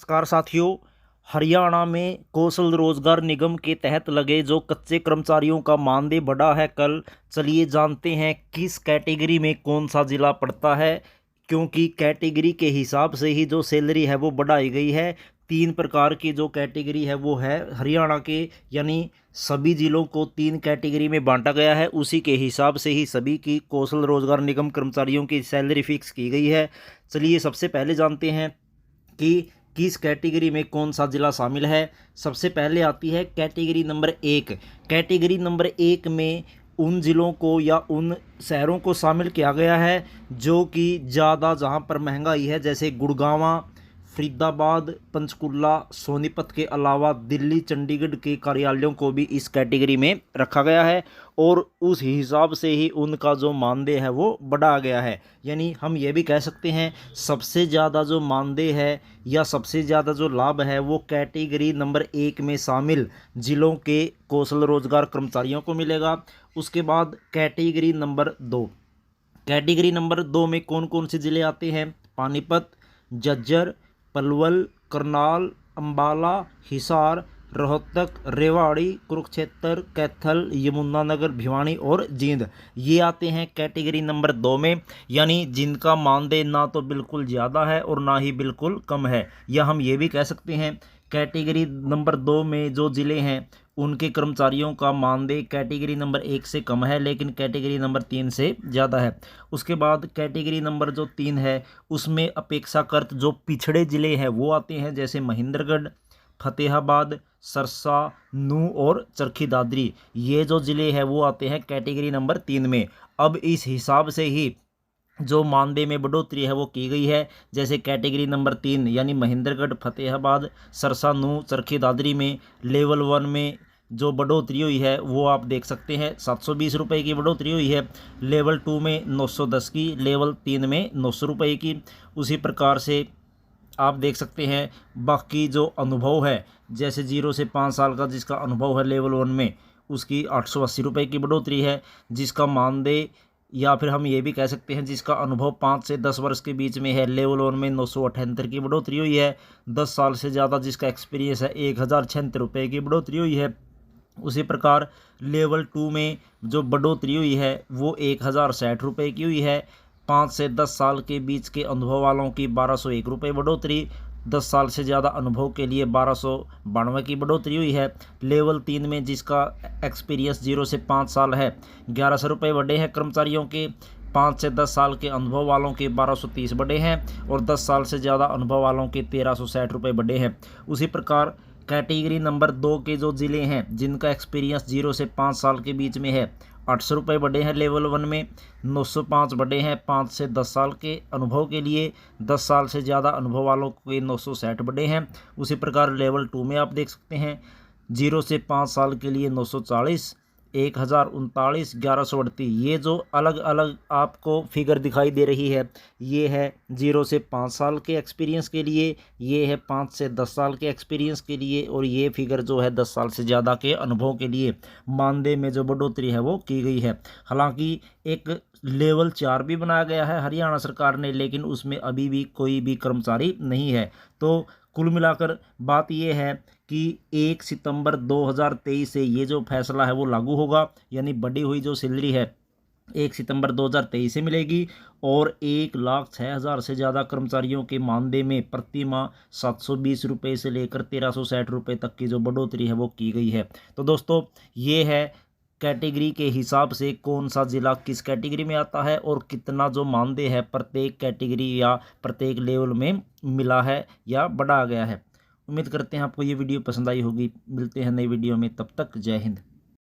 नमस्कार साथियों। हरियाणा में कौशल रोजगार निगम के तहत लगे जो कच्चे कर्मचारियों का मानदेय बढ़ा है कल। चलिए जानते हैं किस कैटेगरी में कौन सा जिला पड़ता है, क्योंकि कैटेगरी के हिसाब से ही जो सैलरी है वो बढ़ाई गई है। 3 प्रकार की जो कैटेगरी है वो है हरियाणा के, यानी सभी जिलों को 3 कैटेगरी में बांटा गया है। उसी के हिसाब से ही सभी की कौशल रोजगार निगम कर्मचारियों की सैलरी फिक्स की गई है। चलिए सबसे पहले जानते हैं कि किस कैटेगरी में कौन सा ज़िला शामिल है। सबसे पहले आती है कैटेगरी नंबर 1। कैटेगरी नंबर 1 में उन ज़िलों को या उन शहरों को शामिल किया गया है जो कि ज़्यादा जहां पर महंगाई है, जैसे गुड़गांव, फरीदाबाद, पंचकुला, सोनीपत के अलावा दिल्ली, चंडीगढ़ के कार्यालयों को भी इस कैटेगरी में रखा गया है और उस हिसाब से ही उनका जो मानदेय है वो बढ़ाया गया है। यानी हम ये भी कह सकते हैं सबसे ज़्यादा जो मानदेय है या सबसे ज़्यादा जो लाभ है वो कैटेगरी नंबर 1 में शामिल जिलों के कौशल रोजगार कर्मचारियों को मिलेगा। उसके बाद कैटेगरी नंबर 2। कैटेगरी नंबर 2 में कौन कौन से ज़िले आते हैं? पानीपत, झज्जर, पलवल, करनाल, अंबाला, हिसार, रोहतक, रेवाड़ी, कुरुक्षेत्र, कैथल, यमुनानगर, भिवानी और जींद, ये आते हैं कैटेगरी नंबर 2 में। यानी जिनका मानदेय ना तो बिल्कुल ज़्यादा है और ना ही बिल्कुल कम है। या हम ये भी कह सकते हैं कैटेगरी नंबर 2 में जो ज़िले हैं उनके कर्मचारियों का मानदेय कैटेगरी नंबर 1 से कम है, लेकिन कैटेगरी नंबर 3 से ज़्यादा है। उसके बाद कैटेगरी नंबर जो 3 है उसमें अपेक्षाकृत जो पिछड़े ज़िले हैं वो आते हैं, जैसे महेंद्रगढ़, फतेहाबाद, सरसा, नूंह और चरखी दादरी, ये जो ज़िले हैं वो आते हैं कैटेगरी नंबर 3 में। अब इस हिसाब से ही जो मानदेय में बढ़ोतरी है वो की गई है। जैसे कैटेगरी नंबर 3 यानी महेंद्रगढ़, फतेहाबाद, सरसा, नूंह, चरखी दादरी में लेवल 1 में जो बढ़ोतरी हुई है वो आप देख सकते हैं 720 रुपये की बढ़ोतरी हुई है। लेवल 2 में 910 की, लेवल 3 में 900 रुपये की। उसी प्रकार से आप देख सकते हैं बाकी जो अनुभव है, जैसे 0 से 5 साल का जिसका अनुभव है लेवल 1 में, उसकी 880 रुपये की बढ़ोतरी है। जिसका मानदेय या फिर हम ये भी कह सकते हैं जिसका अनुभव 5 से 10 वर्ष के बीच में है, लेवल 1 में 978 की बढ़ोतरी हुई है। 10 साल से ज़्यादा जिसका एक्सपीरियंस है 1076 रुपये की बढ़ोतरी हुई है। उसी प्रकार लेवल 2 में जो बढ़ोतरी हुई है वो 1060 रुपये की हुई है। 5 से 10 साल के बीच के अनुभव वालों की 1201 रुपये बढ़ोतरी, 10 साल से ज़्यादा अनुभव के लिए 1292 की बढ़ोतरी हुई है। लेवल 3 में जिसका एक्सपीरियंस 0 से 5 साल है 1100 रुपये बढ़े हैं कर्मचारियों के। 5 से 10 साल के अनुभव वालों के 1230 बढ़े हैं और 10 साल से ज़्यादा अनुभव वालों के 1360 रुपये बढ़े हैं। उसी प्रकार कैटेगरी नंबर 2 के जो ज़िले हैं जिनका एक्सपीरियंस 0 से 5 साल के बीच में है 800 रुपये बढ़े हैं लेवल 1 में, 905 बढ़े हैं 5 से 10 साल के अनुभव के लिए, 10 साल से ज़्यादा अनुभव वालों के 960 बढ़े हैं। उसी प्रकार लेवल 2 में आप देख सकते हैं 0 से 5 साल के लिए 940, 1039, 1138, ये जो अलग अलग आपको फिगर दिखाई दे रही है ये है 0 से 5 साल के एक्सपीरियंस के लिए, ये है 5 से 10 साल के एक्सपीरियंस के लिए और ये फिगर जो है 10 साल से ज़्यादा के अनुभव के लिए मानदेय में जो बढ़ोतरी है वो की गई है। हालांकि एक लेवल 4 भी बनाया गया है हरियाणा सरकार ने, लेकिन उसमें अभी भी कोई भी कर्मचारी नहीं है। तो कुल मिलाकर बात यह है कि 1 सितंबर 2023 से ये जो फैसला है वो लागू होगा, यानी बढ़ी हुई जो सैलरी है 1 सितंबर 2023 से मिलेगी और 1,06,000 से ज़्यादा कर्मचारियों के मानदेय में प्रति माह 720 रुपये से लेकर 1360 रुपये तक की जो बढ़ोतरी है वो की गई है। तो दोस्तों ये है कैटेगरी के हिसाब से कौन सा ज़िला किस कैटेगरी में आता है और कितना जो मानदेय है प्रत्येक कैटेगरी या प्रत्येक लेवल में मिला है या बढ़ाया गया है। उम्मीद करते हैं आपको ये वीडियो पसंद आई होगी। मिलते हैं नई वीडियो में, तब तक जय हिंद।